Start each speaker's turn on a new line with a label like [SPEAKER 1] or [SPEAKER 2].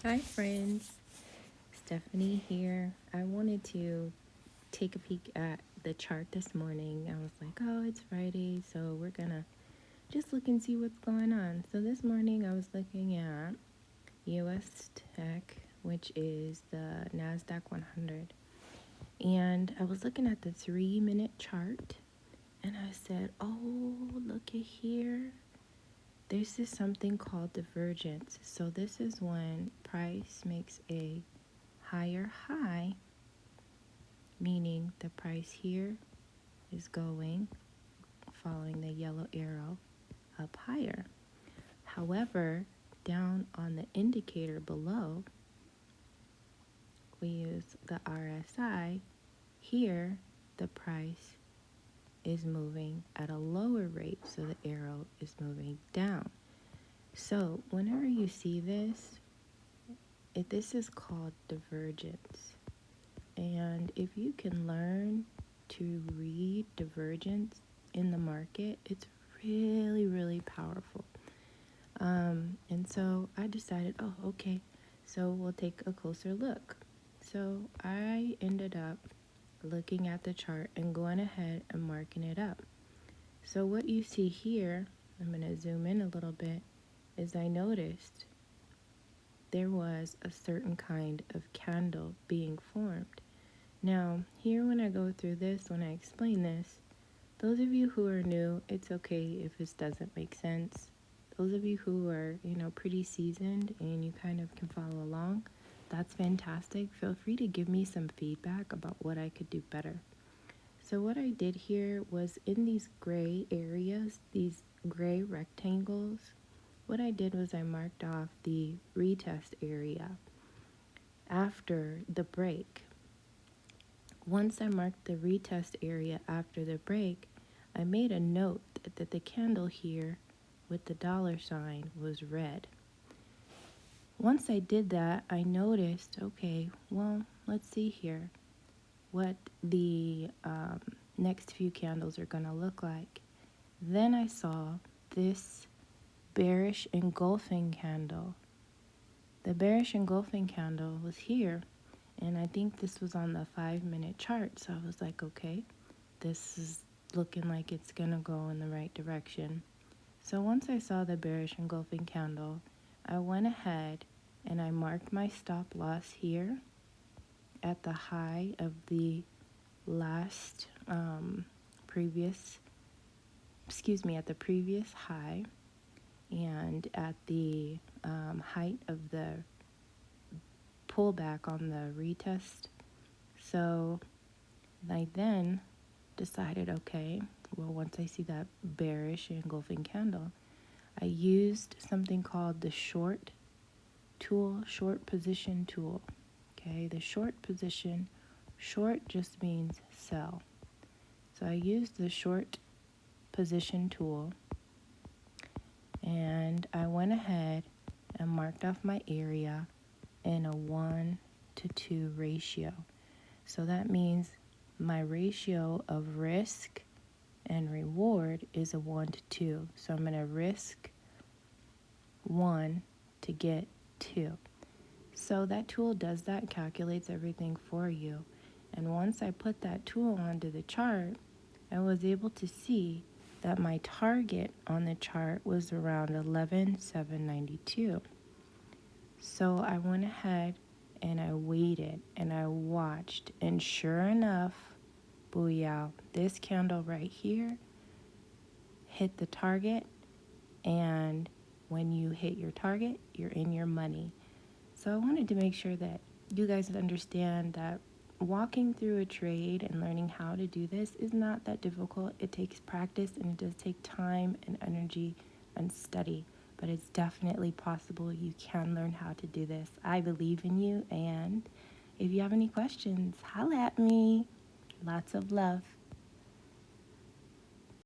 [SPEAKER 1] Hi, friends. Stephanie here. I wanted to take a peek at the chart this morning. I was like, oh, it's Friday, so we're gonna just look and see what's going on. So this morning I was looking at US Tech, which is the NASDAQ 100. And I was looking at the 3-minute chart and I said, oh, look at here. This is something called divergence. So this is when price makes a higher high, meaning the price here is going, following the yellow arrow, up higher. However, down on the indicator below, we use the RSI. Here, the price is moving at a lower rate, so the arrow is moving down. So whenever you see this, this is called divergence. And if you can learn to read divergence in the market, it's really, really powerful. And so I decided, oh, okay, so we'll take a closer look. So I ended up looking at the chart and going ahead and marking it up. So what you see here, I'm going to zoom in a little bit, is I noticed there was a certain kind of candle being formed. Now, here when I go through this, when I explain this, those of you who are new, it's okay if this doesn't make sense. Those of you who are, pretty seasoned and you kind of can follow along, that's fantastic. Feel free to give me some feedback about what I could do better. So what I did here was in these gray areas, these gray rectangles, what I did was I marked off the retest area after the break. Once I marked the retest area after the break, I made a note that the candle here with the dollar sign was red. Once I did that, I noticed, okay, well, let's see here what the next few candles are going to look like. Then I saw this bearish engulfing candle. The bearish engulfing candle was here, and I think this was on the 5-minute chart. So I was like, okay, this is looking like it's gonna go in the right direction. So once I saw the bearish engulfing candle, I went ahead and I marked my stop loss here at the high of the last at the previous high, and at the height of the pullback on the retest. So I then decided, okay, well, once I see that bearish engulfing candle, I used something called the short position tool. Okay, the short position, short just means sell. So I used the short position tool and I went ahead and marked off my area in a 1-to-2 ratio. So that means my ratio of risk and reward is a 1-to-2. So I'm going to risk 1 to get 2. So that tool does that, calculates everything for you. And once I put that tool onto the chart, I was able to see that my target on the chart was around 11,792. So I went ahead and I waited and I watched, and sure enough, booyah, this candle right here hit the target, and when you hit your target, you're in your money. So I wanted to make sure that you guys understand that walking through a trade and learning how to do this is not that difficult. It takes practice and it does take time and energy and study, but it's definitely possible. You can learn how to do this. I believe in you, and if you have any questions, holla at me. Lots of love.